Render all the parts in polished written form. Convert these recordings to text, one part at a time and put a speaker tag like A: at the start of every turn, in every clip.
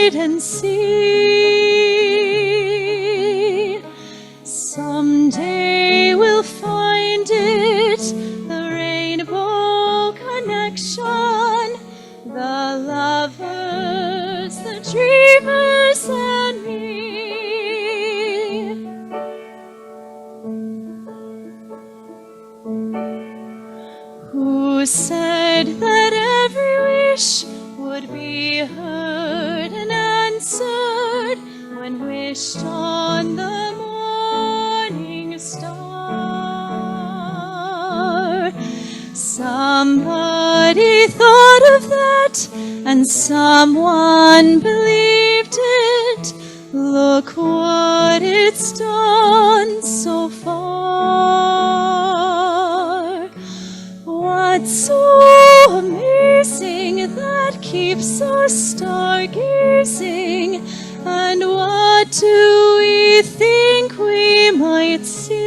A: wait and see. Someday we'll find it, the rainbow connection, the lovers, the dreamers, and me. Who said that every wish would be heard and answered when wished on the morning star? Somebody thought of that, and someone believed it. Look what it's done so far. What's so amazing that keeps us stargazing? And what do we think we might see?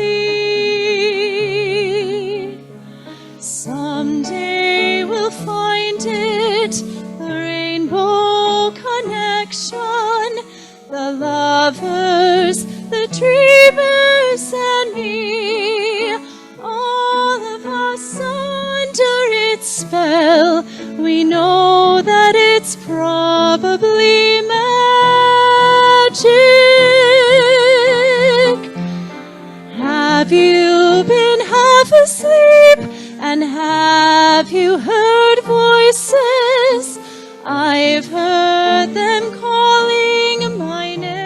A: Someday we'll find it, the rainbow connection, the lovers, the dreamers, and me. All of us under its spell, we know that it's probably magic. Have you been half asleep, and have you heard voices? I've heard them calling my name.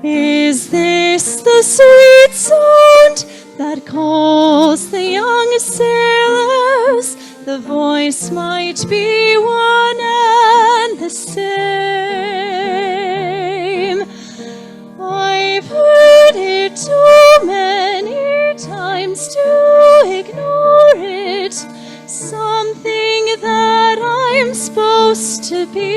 A: Is this the sweet sound that calls the young sailors? The voice might be one and the same. I've heard it too many times to ignore it. Something that I'm supposed to be.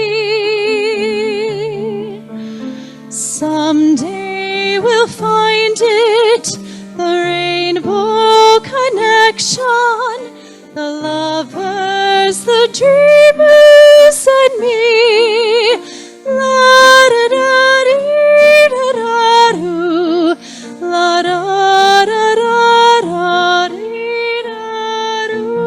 A: Someday we'll find it, the rainbow connection, the lovers, the dreamers, and me. La da da dee da da doo, la da da da da dee da doo.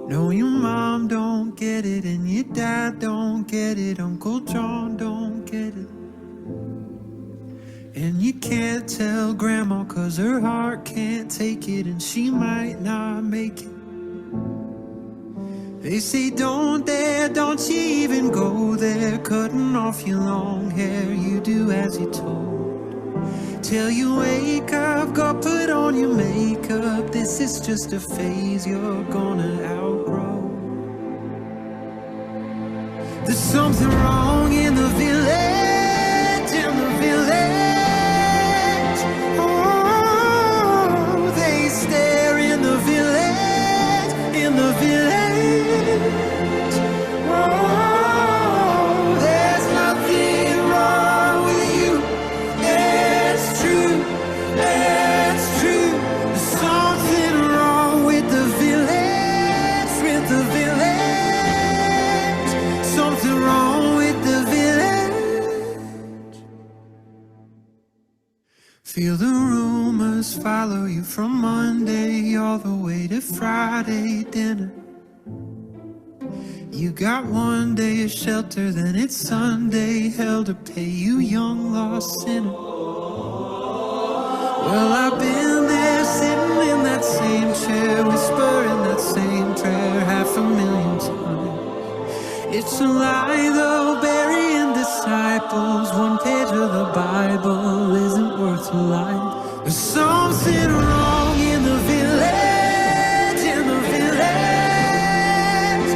B: No, your mom don't get it, and your dad don't get it, Uncle John don't get it. And you can't tell Grandma 'cause her heart can't take it, and she might not make it. They say don't dare, don't you even go there, cutting off your long hair, you do as you're told. Till you wake up, go put on your makeup, this is just a phase you're gonna outgrow. There's something wrong in the village, in the village. Oh, they stare in the village, in the village. Oh, there's nothing wrong with you. It's true, it's true. There's something wrong with the village, with the village. Something wrong with the village. Feel the rumors follow you from Monday all the way to Friday dinner. You got one day of shelter, then it's Sunday hell to pay, you young lost sinner. Well, I've been there sitting in that same chair, whispering that same prayer 500,000 times. It's a lie though, burying disciples, one page of the Bible isn't worth a life. There's something wrong in the village, in the village.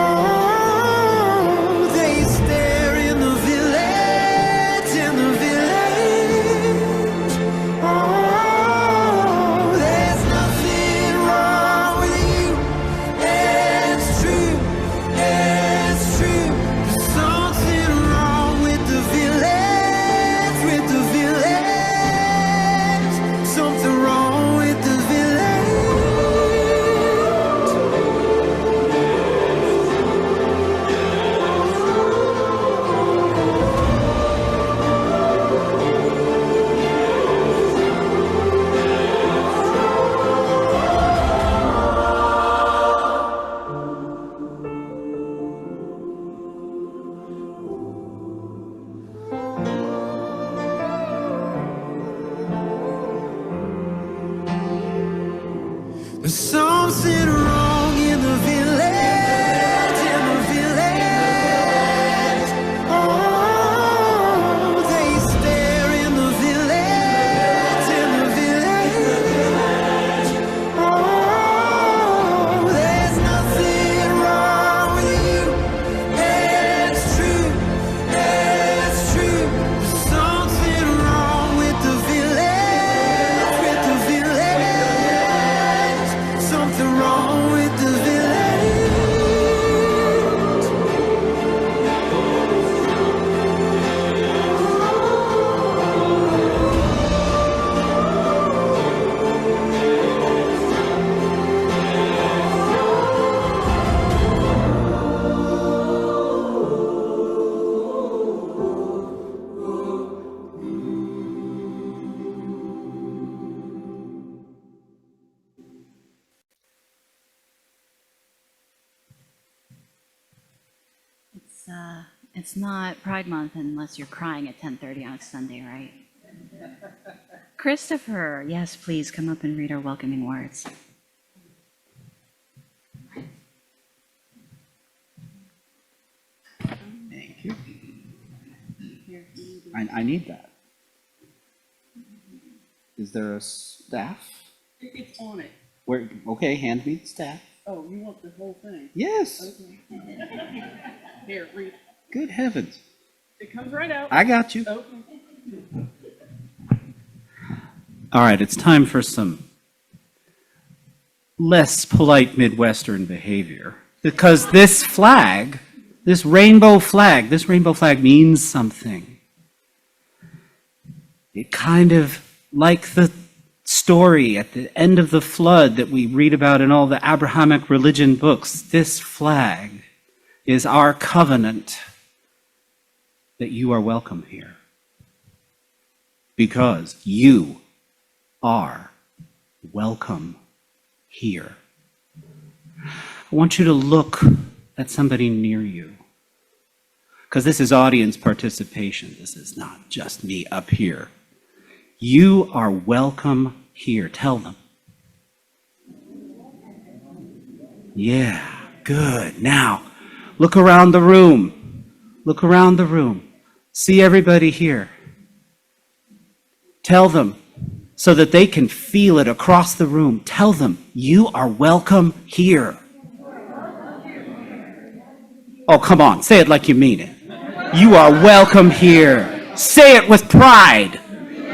B: Oh, they stare in the village, in the village. Oh, there's nothing wrong with you. It's true, it's true. There's something wrong in the village, in the village. Oh, they stare in the village, in the village. Oh, there's nothing wrong with you. It's true, it's true. There's something wrong with the village, with the village. Something wrong with the village.
A: It's not Pride Month unless you're crying at 10:30 on a Sunday, right? Christopher, yes, please come up and read our welcoming words.
C: Thank you. I need that. Is there a staff?
D: It's on it.
C: Where? Okay, hand me the staff.
D: Oh, you want the whole thing?
C: Yes.
D: Okay. Here, read.
C: Good heavens.
D: It comes right out.
C: I got you.
D: Okay.
C: All right, it's time for some less polite Midwestern behavior. Because this flag, this rainbow flag means something. It kind of, like the story at the end of the flood that we read about in all the Abrahamic religion books, this flag is our covenant that you are welcome here. Because you are welcome here. I want you to look at somebody near you. Because this is audience participation. This is not just me up here. You are welcome here. Tell them. Yeah, good. Now, look around the room. Look around the room. See everybody here. Tell them so that they can feel it across the room. Tell them, you are welcome here. Oh, come on. Say it like you mean it. You are welcome here. Say it with pride.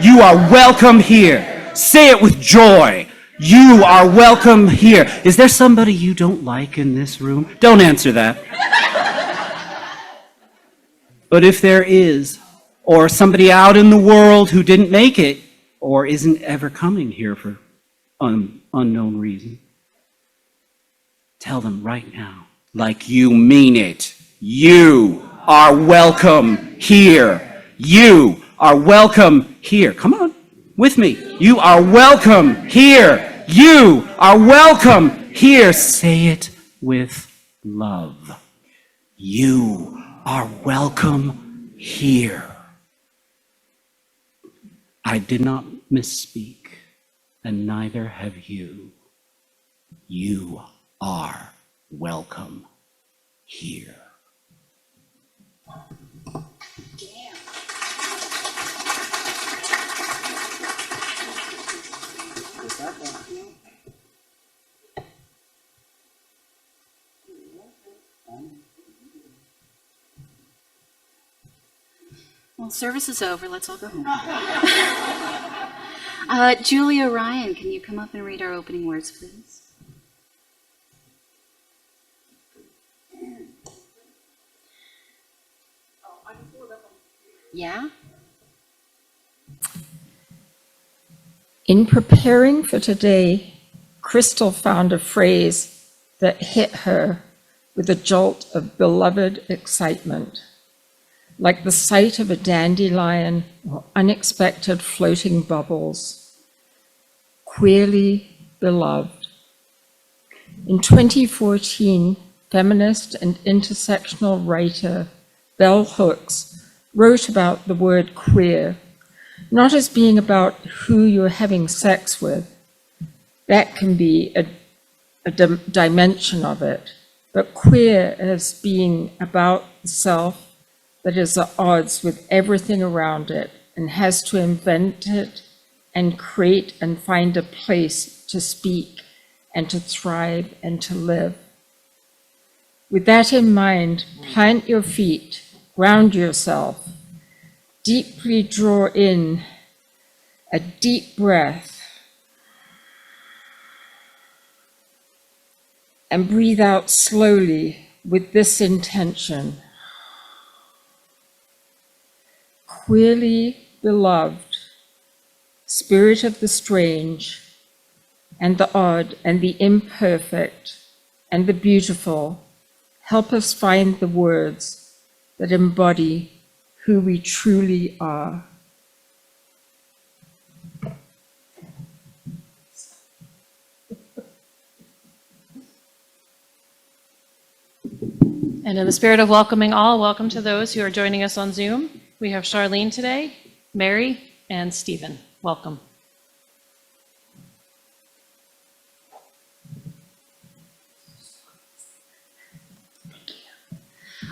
C: You are welcome here. Say it with joy. You are welcome here. Is there somebody you don't like in this room? Don't answer that. But if there is, or somebody out in the world who didn't make it, or isn't ever coming here for unknown reason, tell them right now, like you mean it. You are welcome here. You are welcome here. Come on, with me. You are welcome here. You are welcome here. Say it with love. You are welcome here. I did not misspeak, and neither have you. You are welcome here.
A: Well, service is over. Let's all go home. Julia Ryan, can you come up and read our opening words, please? Yeah?
E: In preparing for today, Crystal found a phrase that hit her with a jolt of beloved excitement, like the sight of a dandelion or unexpected floating bubbles. Queerly beloved. In 2014, feminist and intersectional writer Bell Hooks wrote about the word queer, not as being about who you're having sex with. That can be a a dimension of it, but queer as being about the self that is at odds with everything around it and has to invent it and create and find a place to speak and to thrive and to live. With that in mind, plant your feet, ground yourself, deeply draw in a deep breath, and breathe out slowly with this intention. Queerly beloved, spirit of the strange, and the odd, and the imperfect, and the beautiful, help us find the words that embody who we truly are.
A: And in the spirit of welcoming all, welcome to those who are joining us on Zoom. We have Charlene today, Mary, and Stephen. Welcome.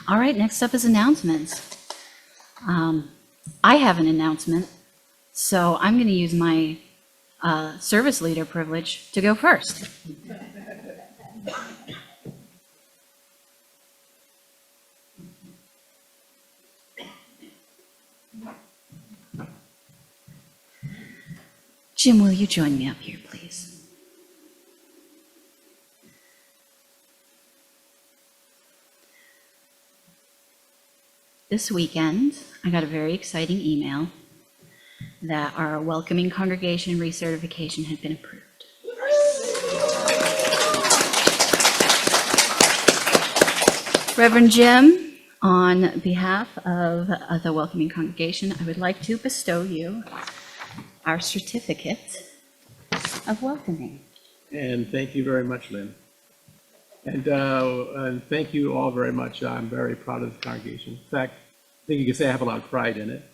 F: All right, next up is announcements. I have an announcement, so I'm going to use my service leader privilege to go first. Jim, will you join me up here, please? This weekend, I got a very exciting email that our welcoming congregation recertification had been approved. Reverend Jim, on behalf of the welcoming congregation, I would like to bestow you our certificate of welcoming.
G: And thank you very much, Lynn. And thank you all very much. I'm very proud of the congregation. In fact, I think you can say I have a lot of pride in it.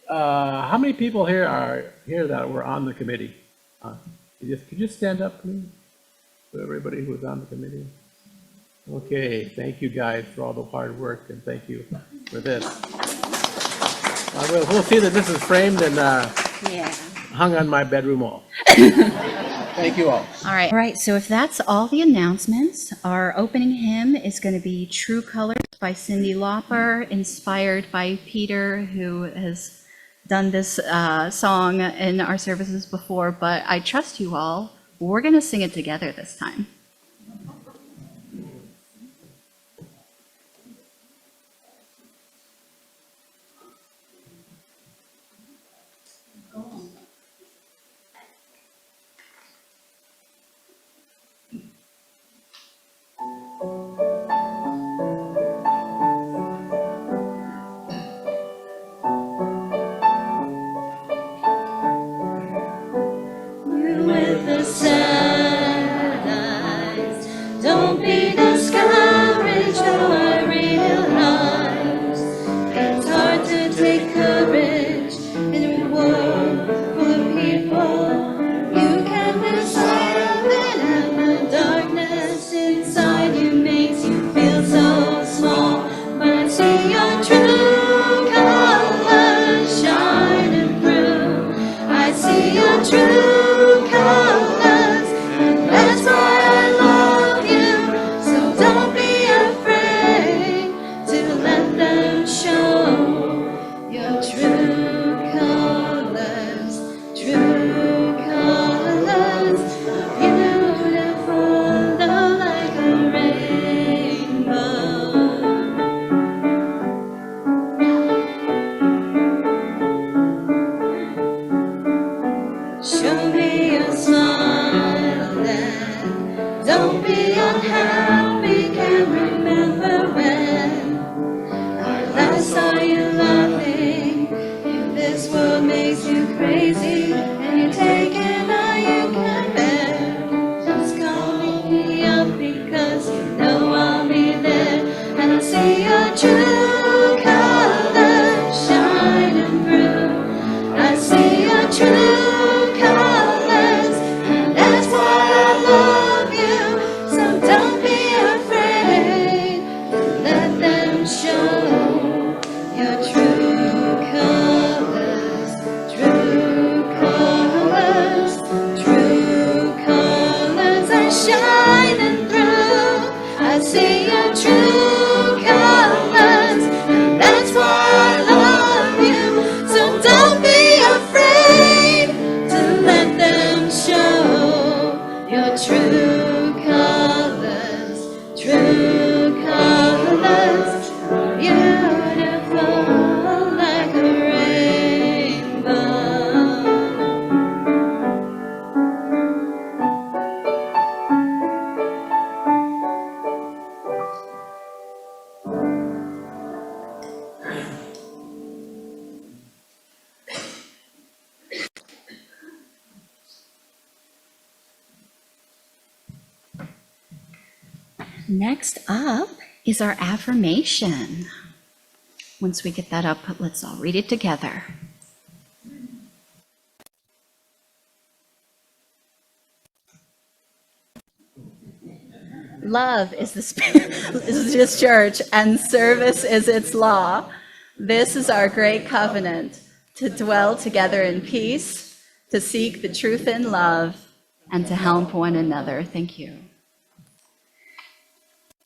G: How many people here are here that were on the committee? Could you stand up, please? For everybody who was on the committee. Okay, thank you guys for all the hard work, and thank you for this. We'll see that this is framed and hung on my bedroom wall. Thank you all.
F: All right, so if that's all the announcements, our opening hymn is going to be True Colors by Cyndi Lauper, inspired by Peter, who has done this song in our services before, but I trust you all. We're going to sing it together this time.
H: With the sad eyes, don't be discouraged, though I realize it's hard to take courage in a world full of people. You can be silent, and the darkness inside you makes you feel so small. But I see your true colors shining through. I see your true colors, and that's why I love you. So don't be afraid to let them show your true colors, beautiful, though like a rainbow. Show me a smile and don't be unhappy. Can't remember when I last saw you laughing. If this world makes you crazy and you're taking all you can bear, just call me up because you know I'll be there. And I see your true colors shining through. I see your true colors, and that's why
F: Next up is our affirmation. Once we get that up, let's all read it together. Love is the spirit is this church, and service is its law. This is our great covenant, to dwell together in peace, to seek the truth in love, and to help one another. Thank you.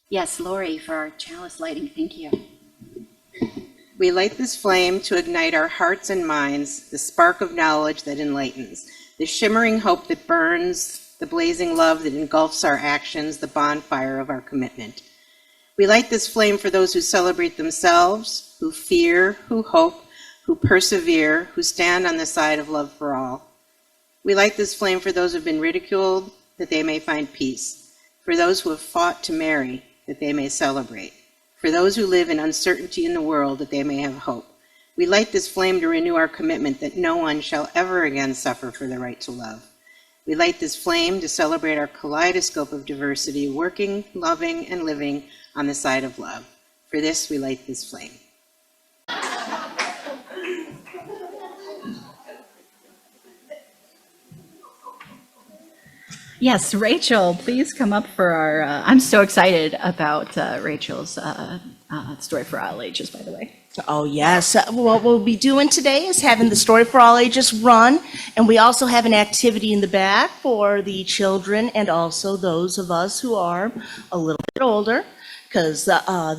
F: Yes, Lori, for our chalice lighting. Thank you.
I: We light this flame to ignite our hearts and minds, the spark of knowledge that enlightens, the shimmering hope that burns, the blazing love that engulfs our actions, the bonfire of our commitment. We light this flame for those who celebrate themselves, who fear, who hope, who persevere, who stand on the side of love for all. We light this flame for those who have been ridiculed, that they may find peace, for those who have fought to marry, that they may celebrate, for those who live in uncertainty in the world, that they may have hope. We light this flame to renew our commitment that no one shall ever again suffer for the right to love. We light this flame to celebrate our kaleidoscope of diversity, working, loving, and living on the side of love. For this, we light this flame.
F: Yes, Rachel, please come up for our, I'm so excited about Rachel's Story for All Ages, by the way.
J: Oh, yes. What we'll be doing today is having the Story for All Ages run, and we also have an activity in the back for the children and also those of us who are a little bit older, because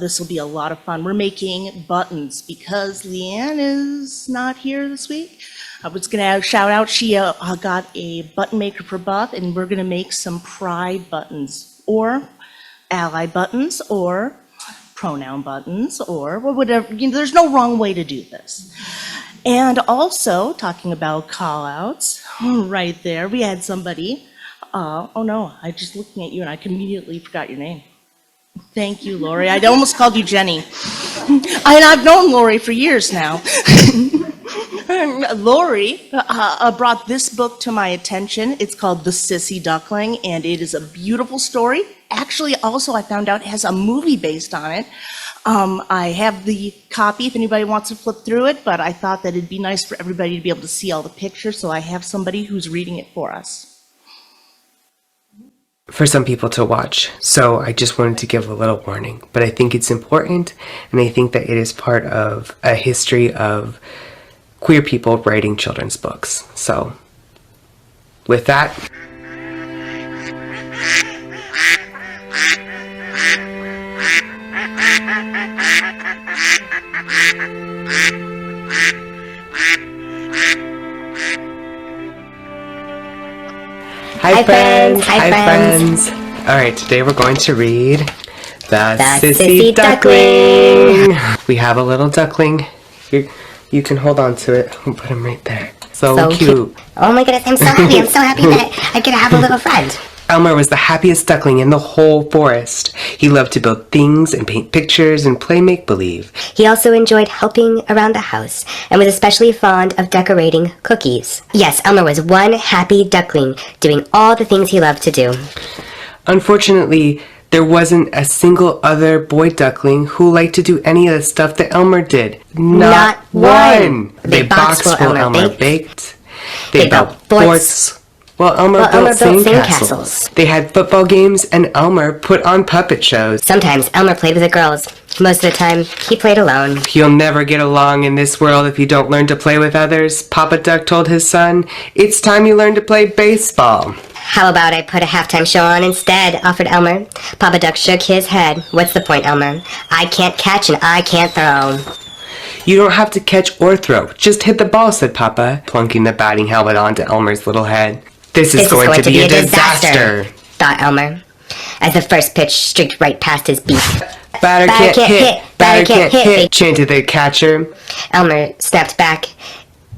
J: this will be a lot of fun. We're making buttons because Leanne is not here this week. I was going to shout out, she got a button maker for Beth, and we're going to make some pride buttons, or ally buttons, or pronoun buttons, or whatever. You know, there's no wrong way to do this. And also, talking about call-outs, right there, we had somebody, oh no, I just looking at you and I immediately forgot your name. Thank you, Lori. I almost called you Jenny. And I've known Lori for years now. Lori brought this book to my attention. It's called The Sissy Duckling, and it is a beautiful story. Actually, also, I found out it has a movie based on it. I have the copy if anybody wants to flip through it, but I thought that it'd be nice for everybody to be able to see all the pictures, so I have somebody who's reading it for us.
K: For some people to watch, so I just wanted to give a little warning. But I think it's important, and I think that it is part of a history of queer people writing children's books. So, with that, Hi friends! Alright, today we're going to read The Sissy Duckling! We have a little duckling. Here, you can hold on to it. We'll put him right there. So cute.
L: Oh my goodness, I'm so happy. I'm so happy that I get to have a little friend.
K: Elmer was the happiest duckling in the whole forest. He loved to build things and paint pictures and play make-believe.
L: He also enjoyed helping around the house and was especially fond of decorating cookies. Yes, Elmer was one happy duckling, doing all the things he loved to do.
K: Unfortunately, there wasn't a single other boy duckling who liked to do any of the stuff that Elmer did. Not one! They boxed while Elmer baked. They built forts. Well, Elmer built sandcastles. They had football games, and Elmer put on puppet shows.
L: Sometimes Elmer played with the girls. Most of the time, he played alone.
K: You'll never get along in this world if you don't learn to play with others, Papa Duck told his son. It's time you learn to play baseball.
L: How about I put a halftime show on instead, offered Elmer. Papa Duck shook his head. What's the point, Elmer? I can't catch and I can't throw.
K: You don't have to catch or throw. Just hit the ball, said Papa, plunking the batting helmet onto Elmer's little head. This is going to be a disaster,
L: thought Elmer, as the first pitch streaked right past his beak.
K: Batter can't hit, batter can't hit, chanted the catcher.
L: Elmer snapped back.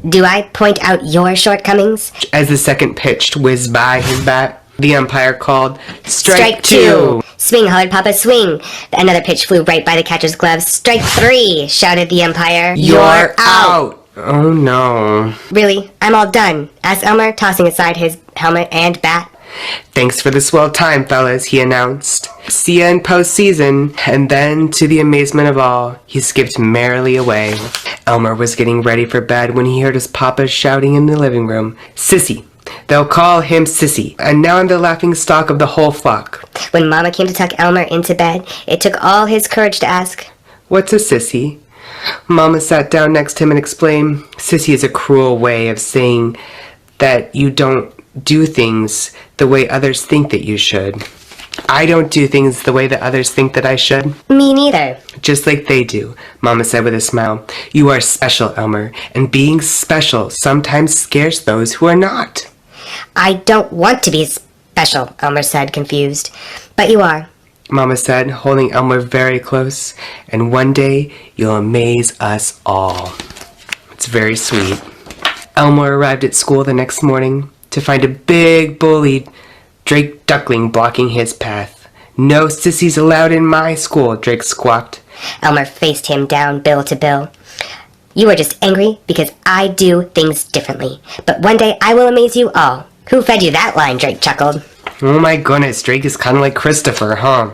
L: Do I point out your shortcomings?
K: As the second pitch whizzed by his bat, the umpire called, Strike two!
L: Swing, hollered Papa, swing! Another pitch flew right by the catcher's gloves. Strike three! Shouted the umpire.
K: You're out! Oh no.
L: Really? I'm all done, asked Elmer, tossing aside his helmet and bat.
K: "Thanks for the swell time, fellas," he announced. "See ya in postseason." And then, to the amazement of all, he skipped merrily away. Elmer was getting ready for bed when he heard his papa shouting in the living room, "Sissy. They'll call him Sissy, and now I'm the laughing stock of the whole flock."
L: When Mama came to tuck Elmer into bed, it took all his courage to ask,
K: "What's a sissy?" Mama sat down next to him and explained, "Sissy is a cruel way of saying that you don't do things the way others think that you should. I don't do things the way that others think that I should."
L: "Me neither."
K: "Just like they do," Mama said with a smile. "You are special, Elmer, and being special sometimes scares those who are not."
L: "I don't want to be special," Elmer said, confused. "But you are,"
K: Mama said, holding Elmer very close. "And one day you'll amaze us all." It's very sweet. Elmer arrived at school the next morning to find a big bullied Drake duckling blocking his path. "No sissies allowed in my school," Drake squawked.
L: Elmer faced him down bill to bill. "You are just angry because I do things differently. But one day I will amaze you all." "Who fed you that line?" Drake chuckled.
K: "Oh my goodness, Drake is kind of like Christopher, huh?"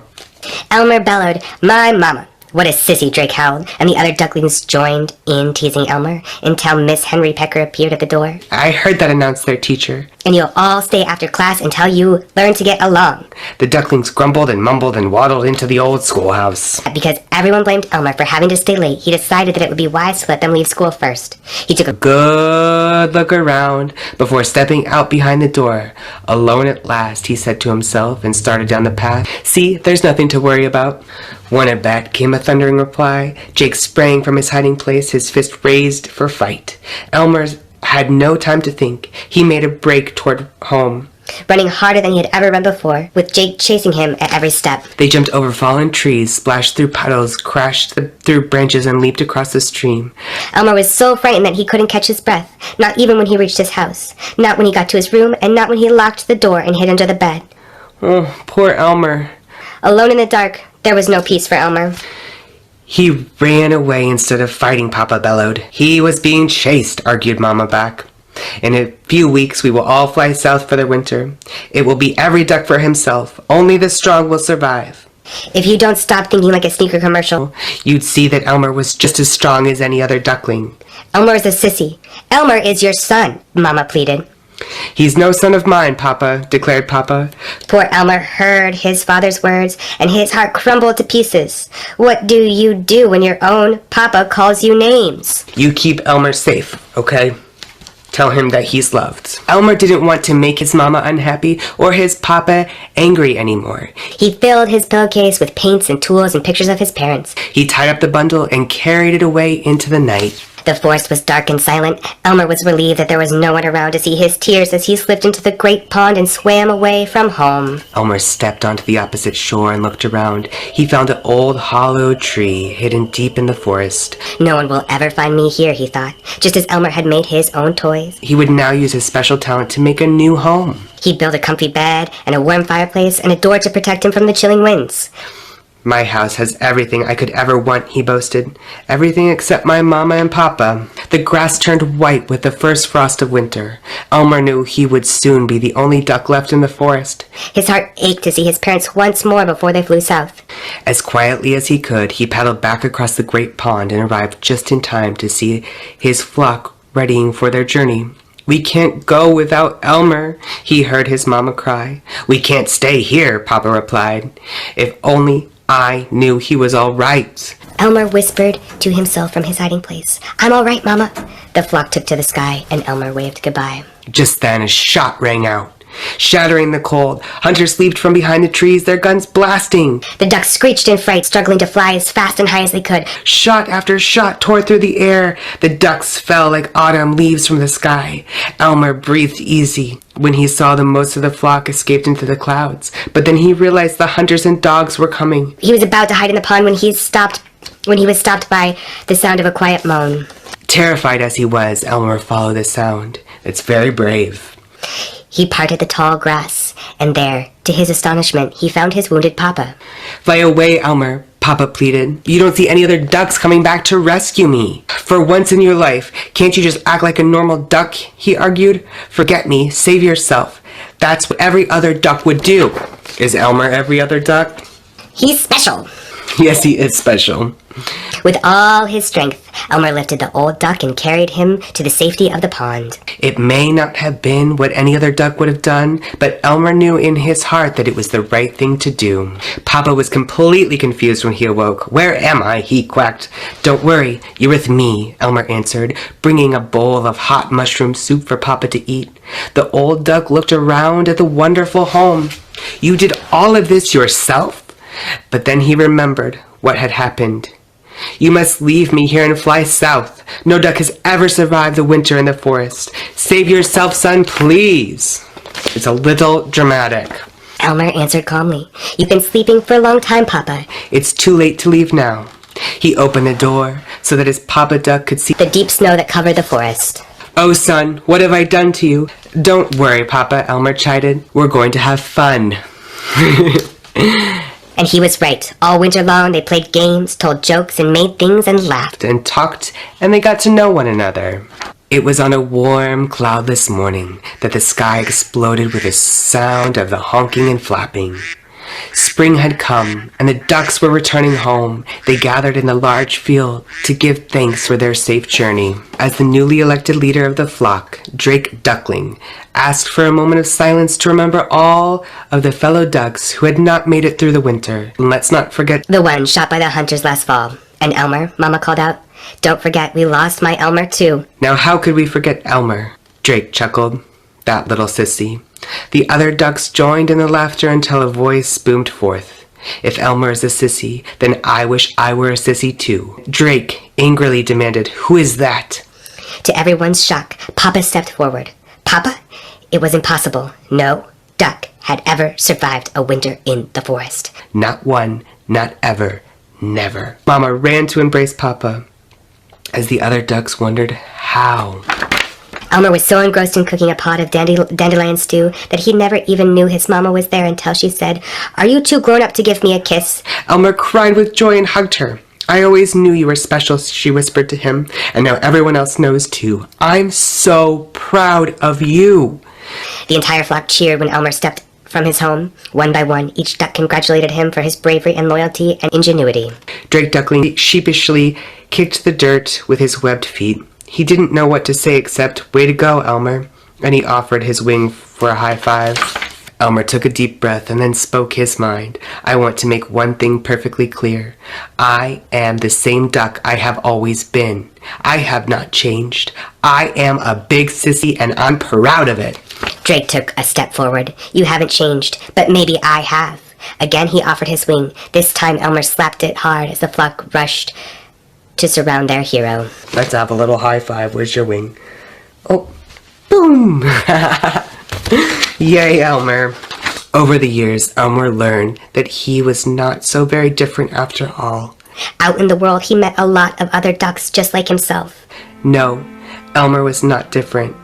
L: Elmer bellowed, "My mama." "What a sissy," Drake howled, and the other ducklings joined in teasing Elmer until Miss Henry Pecker appeared at the door.
K: "I heard that," announced their teacher.
L: "And you'll all stay after class until you learn to get along."
K: The ducklings grumbled and mumbled and waddled into the old schoolhouse.
L: Because everyone blamed Elmer for having to stay late, he decided that it would be wise to let them leave school first. He took a
K: Good look around before stepping out behind the door. Alone at last, he said to himself, and started down the path. "See, there's nothing to worry about." "One at bat," came a thundering reply. Jake sprang from his hiding place, his fist raised for fight. Elmer had no time to think. He made a break toward home,
L: running harder than he had ever run before, with Jake chasing him at every step.
K: They jumped over fallen trees, splashed through puddles, crashed through branches, and leaped across the stream.
L: Elmer was so frightened that he couldn't catch his breath, not even when he reached his house, not when he got to his room, and not when he locked the door and hid under the bed.
K: Oh, poor Elmer.
L: Alone in the dark, there was no peace for Elmer.
K: "He ran away instead of fighting," Papa bellowed. "He was being chased," argued Mama back. "In a few weeks we will all fly south for the winter. It will be every duck for himself. Only the strong will survive."
L: If you don't stop thinking like a sneaker commercial,
K: you'd see that Elmer was just as strong as any other duckling.
L: "Elmer is a sissy. Elmer is your son," Mama pleaded.
K: "He's no son of mine, Papa," declared Papa.
L: Poor Elmer heard his father's words, and his heart crumbled to pieces. What do you do when your own Papa calls you names?
K: "You keep Elmer safe, okay? Tell him that he's loved." Elmer didn't want to make his mama unhappy or his papa angry anymore.
L: He filled his pillowcase with paints and tools and pictures of his parents.
K: He tied up the bundle and carried it away into the night.
L: The forest was dark and silent. Elmer was relieved that there was no one around to see his tears as he slipped into the great pond and swam away from home.
K: Elmer stepped onto the opposite shore and looked around. He found an old hollow tree hidden deep in the forest.
L: No one will ever find me here, he thought, just as Elmer had made his own toys.
K: He would now use his special talent to make a new home.
L: He built a comfy bed and a warm fireplace and a door to protect him from the chilling winds.
K: "My house has everything I could ever want," he boasted. "Everything except my mama and papa." The grass turned white with the first frost of winter. Elmer knew he would soon be the only duck left in the forest.
L: His heart ached to see his parents once more before they flew south.
K: As quietly as he could, he paddled back across the great pond and arrived just in time to see his flock readying for their journey. "We can't go without Elmer," he heard his mama cry. "We can't stay here," Papa replied. "If only I knew he was all right."
L: Elmer whispered to himself from his hiding place. "I'm all right, Mama." The flock took to the sky, and Elmer waved goodbye.
K: Just then a shot rang out. Shattering the cold, hunters leaped from behind the trees, their guns blasting.
L: The ducks screeched in fright, struggling to fly as fast and high as they could.
K: Shot after shot tore through the air. The ducks fell like autumn leaves from the sky. Elmer breathed easy when he saw that most of the flock escaped into the clouds. But then he realized the hunters and dogs were coming.
L: He was about to hide in the pond when he was stopped by the sound of a quiet moan.
K: Terrified as he was, Elmer followed the sound. It's very brave.
L: He parted the tall grass, and there, to his astonishment, he found his wounded papa.
K: "Fly away, Elmer. Papa pleaded. You don't see any other ducks coming back to rescue me. For once in your life, can't you just act like a normal duck? He argued. Forget me. Save yourself. That's what every other duck would do. Is Elmer every other duck?
L: He's special.
K: Yes, he is special.
L: With all his strength, Elmer lifted the old duck and carried him to the safety of the pond.
K: It may not have been what any other duck would have done, but Elmer knew in his heart that it was the right thing to do. Papa was completely confused when he awoke. Where am I? He quacked. Don't worry, you're with me, Elmer answered, bringing a bowl of hot mushroom soup for Papa to eat. The old duck looked around at the wonderful home. You did all of this yourself? But then he remembered what had happened. You must leave me here and fly south. No duck has ever survived the winter in the forest. Save yourself, son, please. It's a little dramatic.
L: Elmer answered calmly. You've been sleeping for a long time, Papa.
K: It's too late to leave now. He opened the door so that his Papa Duck could see
L: the deep snow that covered the forest.
K: Oh, son, what have I done to you? Don't worry, Papa, Elmer chided. We're going to have fun.
L: And he was right. All winter long, they played games, told jokes, and made things and laughed.
K: And talked, and they got to know one another. It was on a warm, cloudless morning that the sky exploded with the sound of the honking and flapping. Spring had come, and the ducks were returning home. They gathered in the large field to give thanks for their safe journey. As the newly elected leader of the flock, Drake Duckling asked for a moment of silence to remember all of the fellow ducks who had not made it through the winter. And let's not forget
L: the one shot by the hunters last fall. And Elmer, Mama called out. Don't forget, we lost my Elmer too.
K: Now how could we forget Elmer? Drake chuckled. That little sissy. The other ducks joined in the laughter until a voice boomed forth. If Elmer is a sissy, then I wish I were a sissy too. Drake angrily demanded, Who is that?
L: To everyone's shock, Papa stepped forward. Papa, it was impossible. No duck had ever survived a winter in the forest.
K: Not one, not ever, never. Mama ran to embrace Papa, as the other ducks wondered how.
L: Elmer was so engrossed in cooking a pot of dandelion stew that he never even knew his mama was there until she said, Are you too grown up to give me a kiss?
K: Elmer cried with joy and hugged her. I always knew you were special, she whispered to him, and now everyone else knows too. I'm so proud of you.
L: The entire flock cheered when Elmer stepped from his home. One by one, each duck congratulated him for his bravery and loyalty and ingenuity.
K: Drake Duckling sheepishly kicked the dirt with his webbed feet. He didn't know what to say except, Way to go, Elmer, and he offered his wing for a high five. Elmer took a deep breath and then spoke his mind. I want to make one thing perfectly clear. I am the same duck I have always been. I have not changed. I am a big sissy and I'm proud of it.
L: Drake took a step forward. You haven't changed, but maybe I have. Again he offered his wing. This time Elmer slapped it hard as the flock rushed to surround their hero.
K: Let's have a little high five. Where's your wing? Oh, boom! Yay, Elmer. Over the years, Elmer learned that he was not so very different after all.
L: Out in the world, he met a lot of other ducks just like himself.
K: No, Elmer was not different,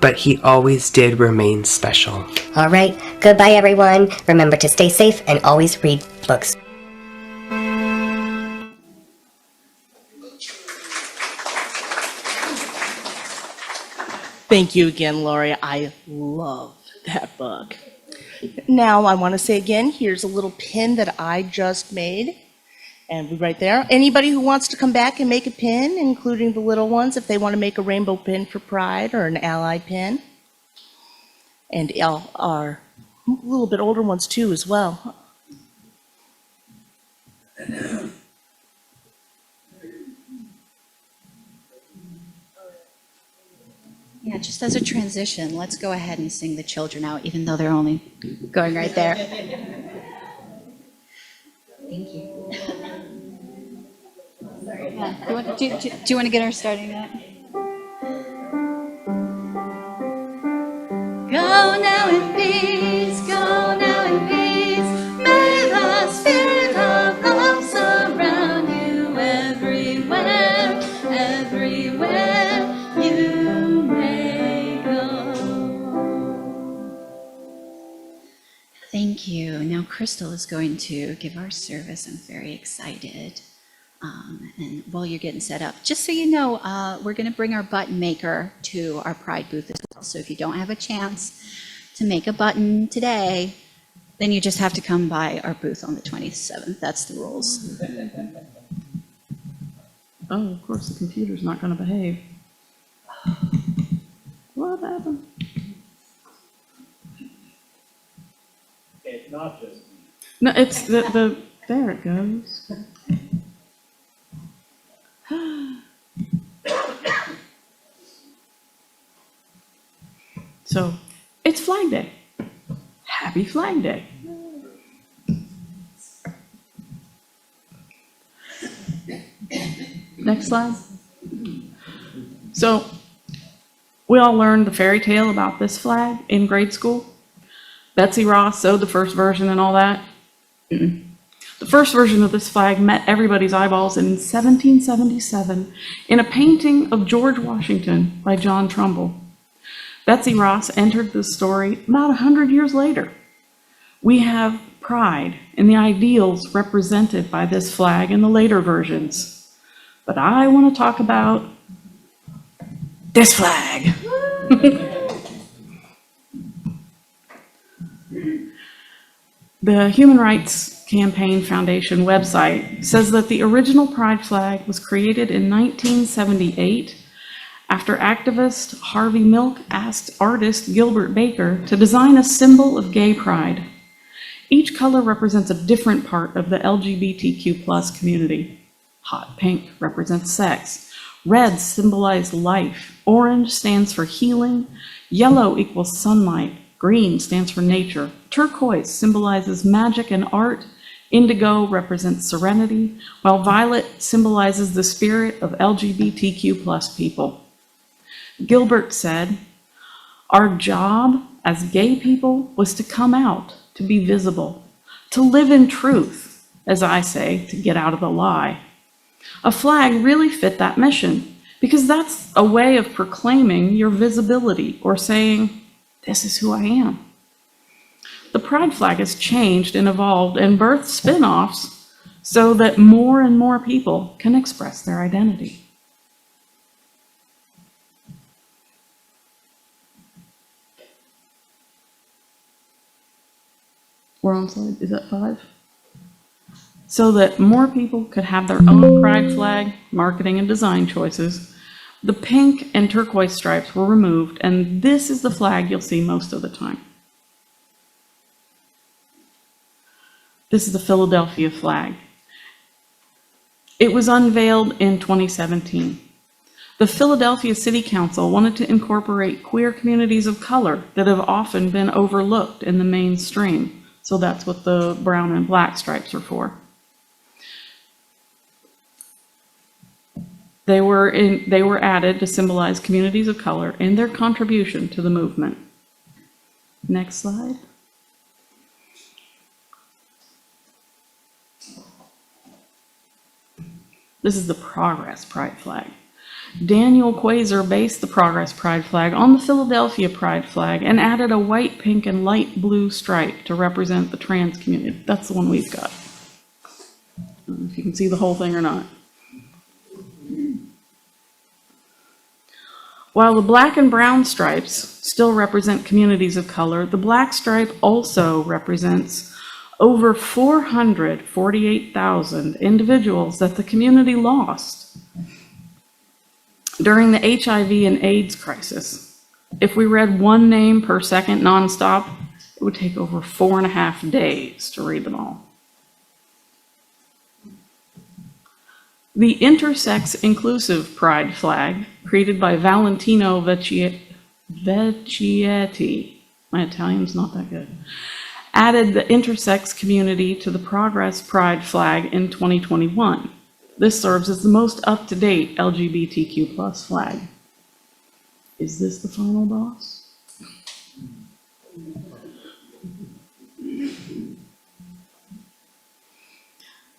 K: but he always did remain special.
L: All right, goodbye everyone. Remember to stay safe and always read books.
J: Thank you again, Lori. I love that book. Now, I want to say again, here's a little pin that I just made. And right there. Anybody who wants to come back and make a pin, including the little ones, if they want to make a rainbow pin for Pride or an ally pin. And our little bit older ones too as well.
F: Yeah, just as a transition, let's go ahead and sing the children out, even though they're only going right there. Thank you. Sorry. Yeah. Do you want to get her starting that? Go now in peace, go now in peace. May the spirit of love surround you everywhere, everywhere you may go. Thank you. Now Crystal is going to give our service. I'm very excited. And while you're getting set up, just so you know, we're going to bring our button maker to our Pride booth as well. So if you don't have a chance to make a button today, then you just have to come by our booth on the 27th. That's the rules.
D: Oh, of course, the computer's not going to behave. What happened?
G: It's not just me.
D: No, it's the there it goes. So, it's Flag Day. Happy Flag Day. Next slide. So, we all learned the fairy tale about this flag in grade school. Betsy Ross sewed the first version and all that. The first version of this flag met everybody's eyeballs in 1777 in a painting of George Washington by John Trumbull. Betsy Ross entered the story about 100 years later. We have pride in the ideals represented by this flag in the later versions. But I want to talk about this flag. The Human Rights Campaign Foundation website says that the original pride flag was created in 1978 after activist Harvey Milk asked artist Gilbert Baker to design a symbol of gay pride. Each color represents a different part of the LGBTQ+ community. Hot pink represents sex. Red symbolizes life. Orange stands for healing. Yellow equals sunlight. Green stands for nature. Turquoise symbolizes magic and art. Indigo represents serenity, while violet symbolizes the spirit of LGBTQ+ people. Gilbert said, "Our job as gay people was to come out, to be visible, to live in truth, as I say, to get out of the lie." A flag really fit that mission, because that's a way of proclaiming your visibility or saying, "This is who I am." The pride flag has changed and evolved and birthed spin-offs so that more and more people can express their identity. We're on slide, is that 5? So that more people could have their own pride flag, marketing and design choices, the pink and turquoise stripes were removed, and this is the flag you'll see most of the time. This is the Philadelphia flag. It was unveiled in 2017. The Philadelphia City Council wanted to incorporate queer communities of color that have often been overlooked in the mainstream. So that's what the brown and black stripes are for. They were added to symbolize communities of color and their contribution to the movement. Next slide. This is the Progress Pride flag. Daniel Quasar based the Progress Pride flag on the Philadelphia Pride flag and added a white, pink, and light blue stripe to represent the trans community. That's the one we've got. I don't know if you can see the whole thing or not. While the black and brown stripes still represent communities of color, the black stripe also represents over 448,000 individuals that the community lost during the HIV and AIDS crisis. If we read one name per second nonstop, it would take over 4.5 days to read them all. The intersex inclusive pride flag, created by Valentino Vecchietti, my Italian's not that good, added the intersex community to the Progress Pride flag in 2021. This serves as the most up-to-date LGBTQ+ flag. Is this the final boss?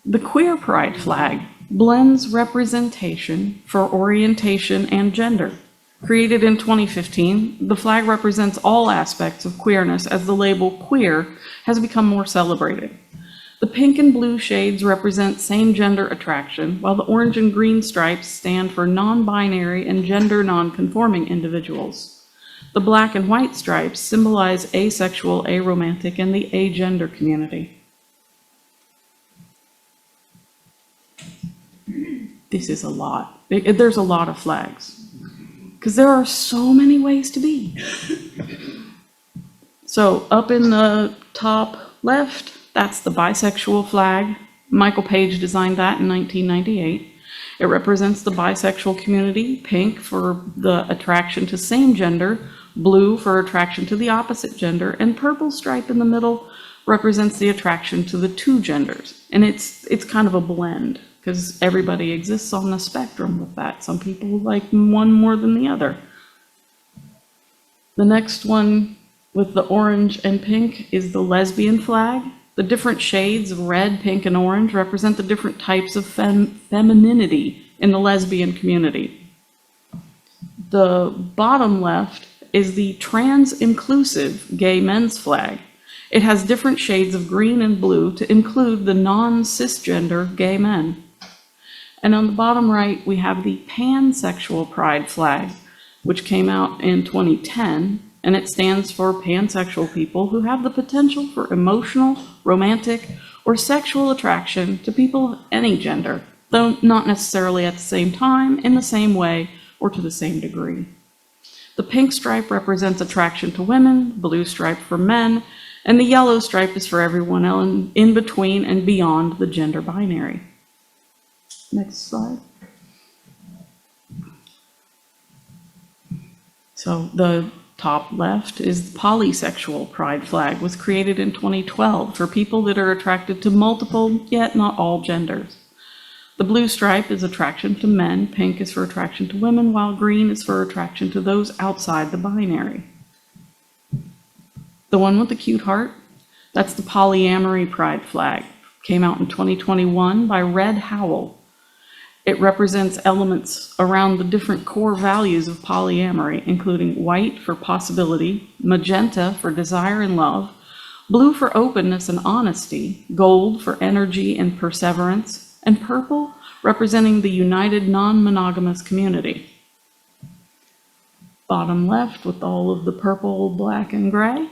D: The Queer Pride flag blends representation for orientation and gender. Created in 2015, the flag represents all aspects of queerness as the label queer has become more celebrated. The pink and blue shades represent same-gender attraction, while the orange and green stripes stand for non-binary and gender non-conforming individuals. The black and white stripes symbolize asexual, aromantic, and the agender community. This is a lot. There's a lot of flags, because there are so many ways to be. So up in the top left, that's the bisexual flag. Michael Page designed that in 1998. It represents the bisexual community, pink for the attraction to same gender, blue for attraction to the opposite gender, and purple stripe in the middle represents the attraction to the two genders. And it's kind of a blend, because everybody exists on the spectrum with that. Some people like one more than the other. The next one with the orange and pink is the lesbian flag. The different shades of red, pink, and orange represent the different types of femininity in the lesbian community. The bottom left is the trans-inclusive gay men's flag. It has different shades of green and blue to include the non-cisgender gay men. And on the bottom right, we have the pansexual pride flag, which came out in 2010. And it stands for pansexual people who have the potential for emotional, romantic, or sexual attraction to people of any gender, though not necessarily at the same time, in the same way, or to the same degree. The pink stripe represents attraction to women, blue stripe for men, and the yellow stripe is for everyone else in between and beyond the gender binary. Next slide. So the top left is the polysexual pride flag, was created in 2012 for people that are attracted to multiple, yet not all genders. The blue stripe is attraction to men, pink is for attraction to women, while green is for attraction to those outside the binary. The one with the cute heart, that's the polyamory pride flag. Came out in 2021 by Red Howell. It represents elements around the different core values of polyamory, including white for possibility, magenta for desire and love, blue for openness and honesty, gold for energy and perseverance, and purple representing the united non-monogamous community. Bottom left with all of the purple, black, and gray,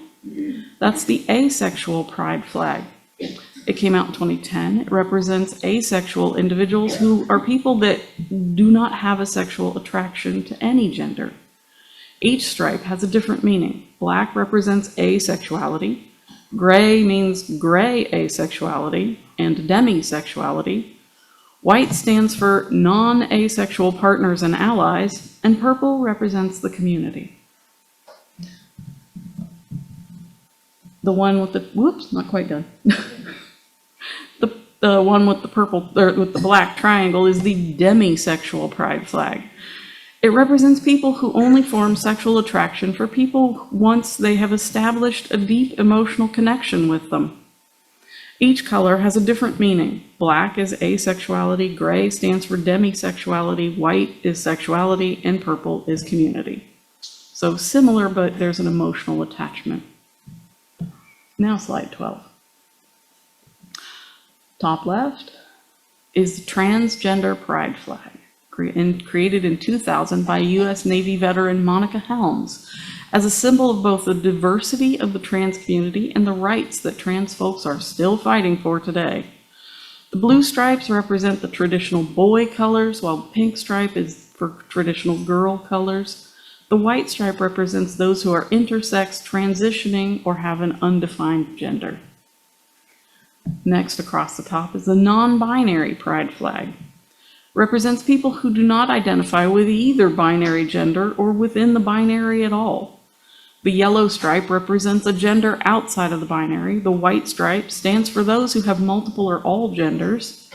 D: that's the asexual pride flag. It came out in 2010. It represents asexual individuals who are people that do not have a sexual attraction to any gender. Each stripe has a different meaning. Black represents asexuality, gray means gray asexuality, and demisexuality. White stands for non-asexual partners and allies, and purple represents the community. The one with the, whoops, not quite done. The one with the purple, or with the black triangle is the demisexual pride flag. It represents people who only form sexual attraction for people once they have established a deep emotional connection with them. Each color has a different meaning. Black is asexuality, gray stands for demisexuality, white is sexuality, and purple is community. So similar, but there's an emotional attachment. Now slide 12. Top left is the transgender pride flag, created in 2000 by U.S. Navy veteran Monica Helms as a symbol of both the diversity of the trans community and the rights that trans folks are still fighting for today. The blue stripes represent the traditional boy colors, while the pink stripe is for traditional girl colors. The white stripe represents those who are intersex, transitioning, or have an undefined gender. Next, across the top is the non-binary pride flag. Represents people who do not identify with either binary gender or within the binary at all. The yellow stripe represents a gender outside of the binary. The white stripe stands for those who have multiple or all genders.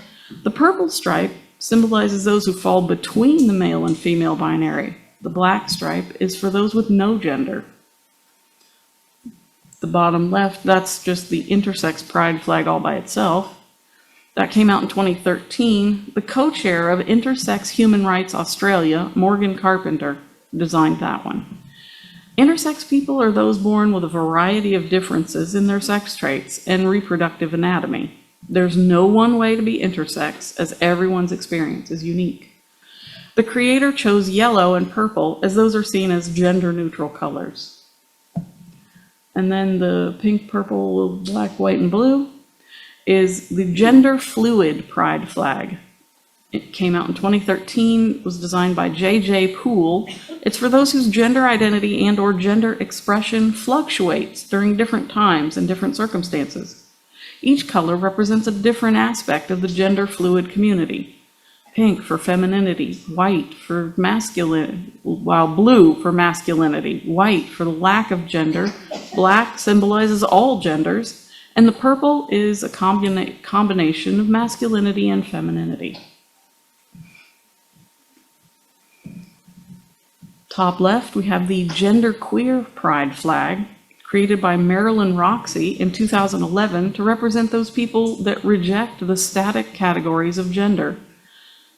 D: The purple stripe symbolizes those who fall between the male and female binary. The black stripe is for those with no gender. The bottom left, that's just the intersex pride flag all by itself. That came out in 2013. The co-chair of Intersex Human Rights Australia, Morgan Carpenter, designed that one. Intersex people are those born with a variety of differences in their sex traits and reproductive anatomy. There's no one way to be intersex, as everyone's experience is unique. The creator chose yellow and purple, as those are seen as gender-neutral colors. And then the pink, purple, black, white, and blue is the gender-fluid pride flag. It came out in 2013, was designed by J.J. Poole. It's for those whose gender identity and/or gender expression fluctuates during different times and different circumstances. Each color represents a different aspect of the gender-fluid community. Pink for femininity, white for masculine, while blue for masculinity, white for the lack of gender, black symbolizes all genders, and the purple is a combination of masculinity and femininity. Top left, we have the genderqueer pride flag, created by Marilyn Roxy in 2011 to represent those people that reject the static categories of gender.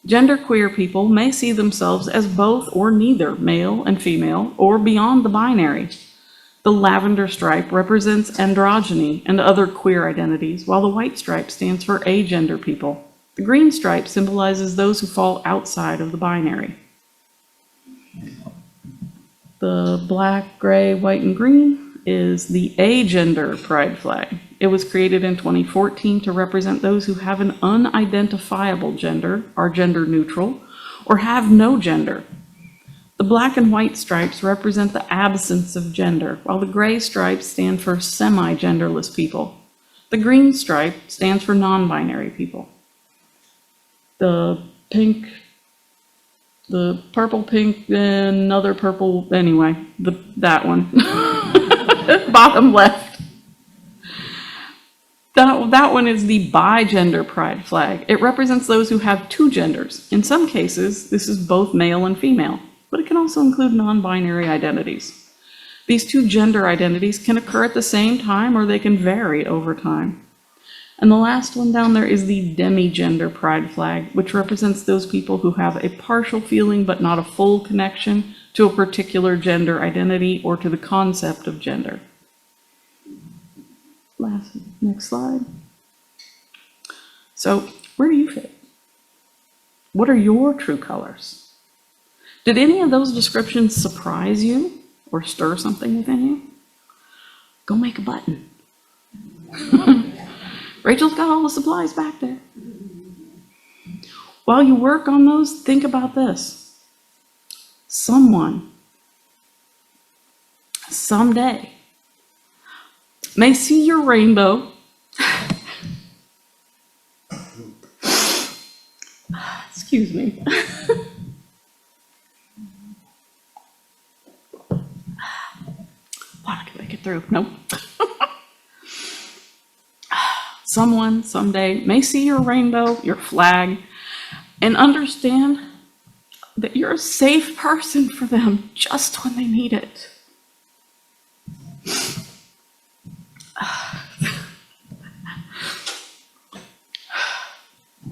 D: Genderqueer people may see themselves as both or neither male and female, or beyond the binary. The lavender stripe represents androgyny and other queer identities, while the white stripe stands for agender people. The green stripe symbolizes those who fall outside of the binary. The black, gray, white, and green is the agender pride flag. It was created in 2014 to represent those who have an unidentifiable gender, are gender neutral, or have no gender. The black and white stripes represent the absence of gender, while the gray stripes stand for semi-genderless people. The green stripe stands for non-binary people. The pink, the purple, pink, and another purple, anyway, that one. Bottom left. That one is the bigender pride flag. It represents those who have two genders. In some cases, this is both male and female, but it can also include non-binary identities. These two gender identities can occur at the same time, or they can vary over time. And the last one down there is the demigender pride flag, which represents those people who have a partial feeling but not a full connection to a particular gender identity or to the concept of gender. Next slide. So, where do you fit? What are your true colors? Did any of those descriptions surprise you or stir something within you? Go make a button. Rachel's got all the supplies back there. While you work on those, think about this. Someone, someday, may see your rainbow. Excuse me. Thought I could make it through. Nope. Someone someday may see your rainbow, your flag, and understand that you're a safe person for them just when they need it.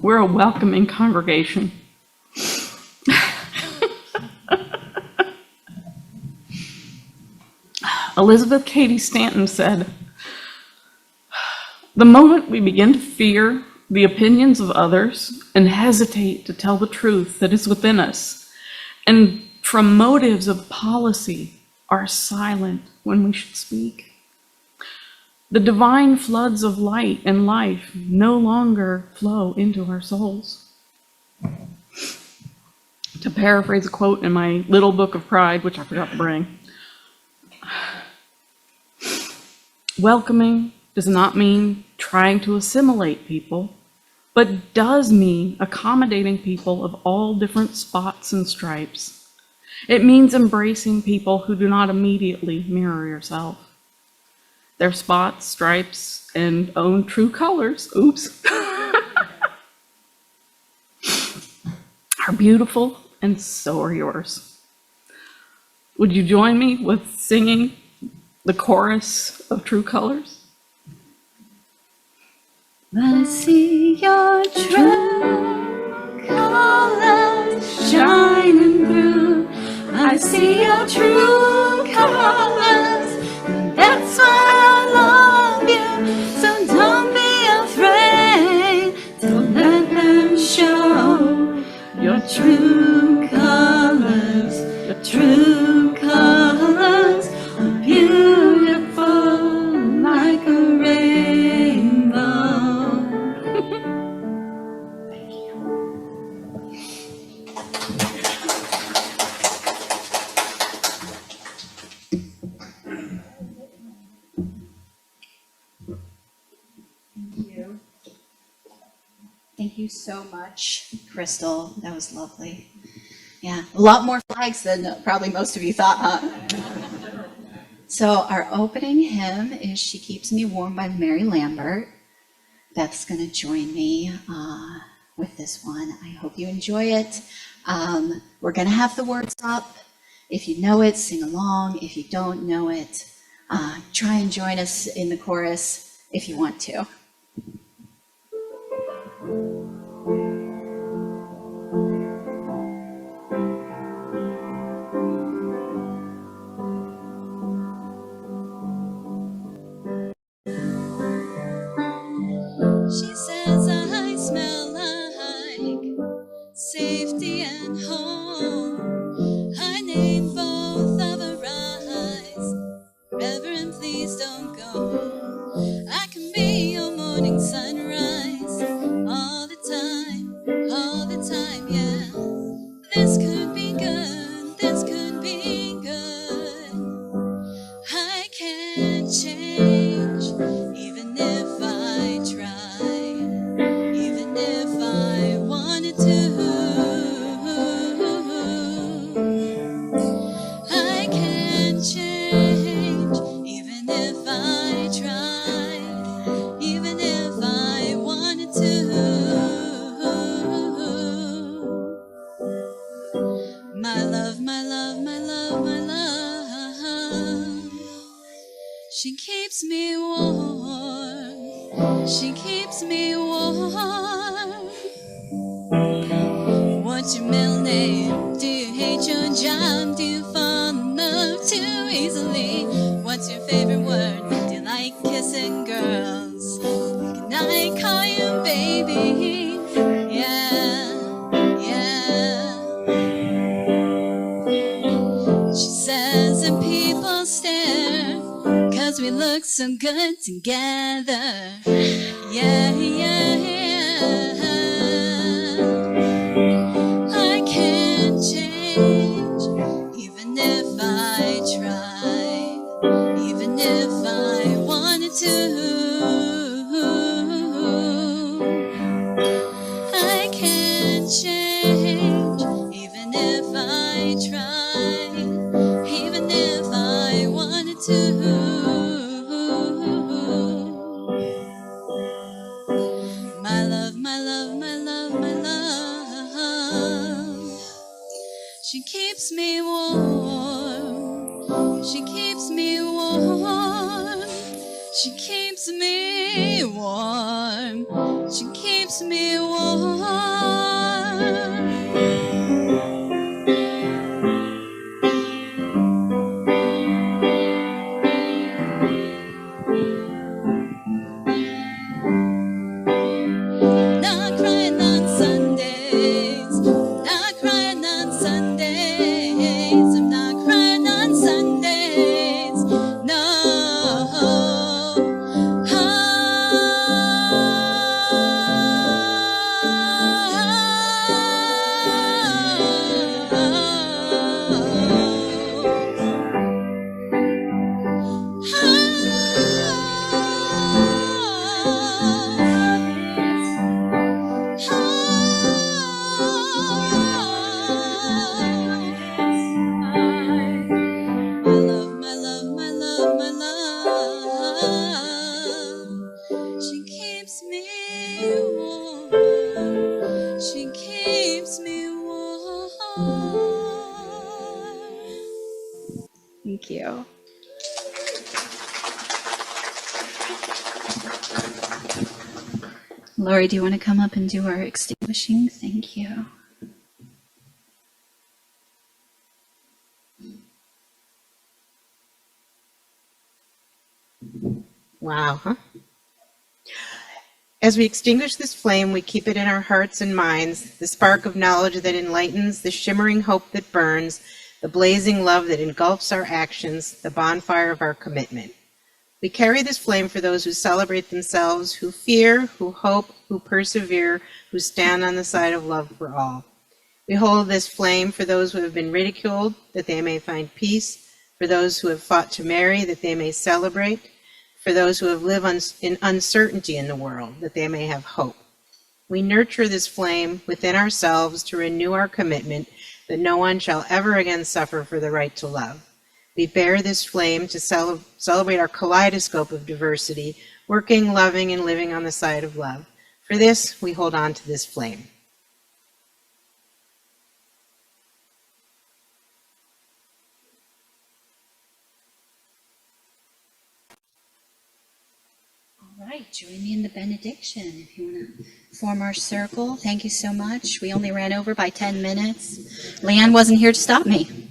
D: We're a welcoming congregation. Elizabeth Cady Stanton said, "The moment we begin to fear the opinions of others and hesitate to tell the truth that is within us, and from motives of policy are silent when we should speak, the divine floods of light and life no longer flow into our souls." To paraphrase a quote in my little book of pride, which I forgot to bring, welcoming does not mean trying to assimilate people, but does mean accommodating people of all different spots and stripes. It means embracing people who do not immediately mirror yourself. Their spots, stripes, and own true colors, are beautiful, and so are yours. Would you join me with singing the chorus of True Colors?
H: I see your true colors shining through. I I see your true colors. That's why I love you. So don't be afraid to let them show your true colors. Your true colors are beautiful like a rainbow.
F: Thank you so much, Crystal. That was lovely. Yeah, a lot more flags than probably most of you thought, huh? So our opening hymn is She Keeps Me Warm by Mary Lambert. Beth's going to join me with this one. I hope you enjoy it. We're going to have the words up. If you know it, sing along. If you don't know it, try and join us in the chorus if you want to.
H: She says I smell like safety and home. I name both of her eyes. Reverend, please don't go. I can be your morning sunrise all the time, yeah. This could be good, this could be good. I can't change, even if I tried, even if I wanted to. I can't change, even if I tried, even if I wanted to. My love, my love, my love, my love. She keeps me warm. She keeps me warm. What's your middle name? Do you hate your job? Do you fall in love too easily? What's your favorite word? Do you like kissing girls? Can I call you baby? Yeah, yeah. She says that people stare 'cause we look so good together. Yeah, yeah, yeah. I can't change, even if I tried, even if I wanted to. I can't change, even if I tried, even if I wanted to. My love, my love, my love, my love. She keeps me warm. She keeps me warm. She keeps me warm. She keeps me warm. Not crying on Sundays. Not crying on Sundays. I'm not crying on Sundays. No. My love, my love, my love, my love. She keeps me warm. She keeps me warm.
F: Thank you. Lori, do you want to come up and do our extinguishing? Thank you.
I: Wow, huh? As we extinguish this flame, we keep it in our hearts and minds, the spark of knowledge that enlightens, the shimmering hope that burns, the blazing love that engulfs our actions, the bonfire of our commitment. We carry this flame for those who celebrate themselves, who fear, who hope, who persevere, who stand on the side of love for all. We hold this flame for those who have been ridiculed, that they may find peace, for those who have fought to marry, that they may celebrate, for those who have lived in uncertainty in the world, that they may have hope. We nurture this flame within ourselves to renew our commitment that no one shall ever again suffer for the right to love. We bear this flame to celebrate our kaleidoscope of diversity, working, loving, and living on the side of love. For this, we hold on to this flame.
F: All right, join me in the benediction if you want to form our circle. Thank you so much. We only ran over by 10 minutes. Leanne wasn't here to stop me.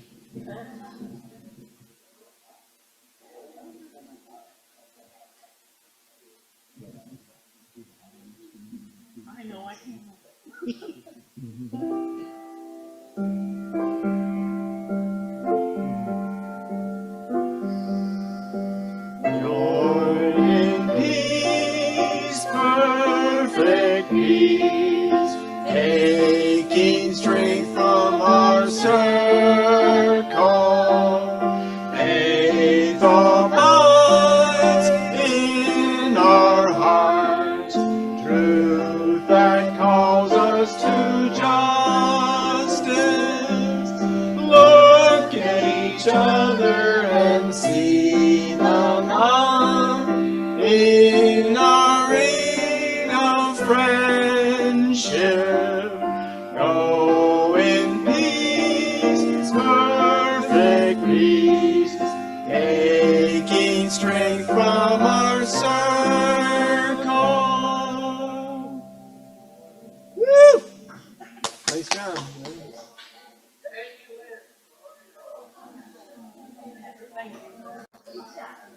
B: Perfect peace, taking strength from our circle, faith abides in our hearts, truth that calls us to justice. Look at each other and see the love in our reign of friendship. Go in peace, perfect peace, taking strength from our circle. Woo! Nice job.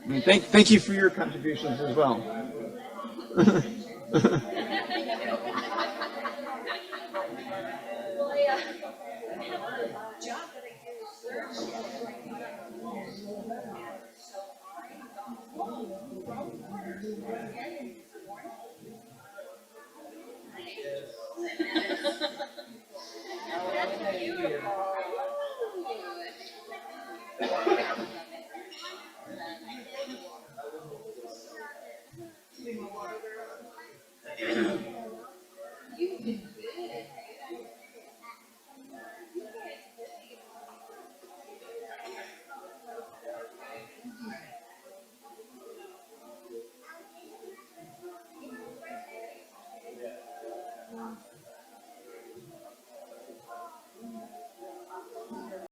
B: And thank you for your contributions as well.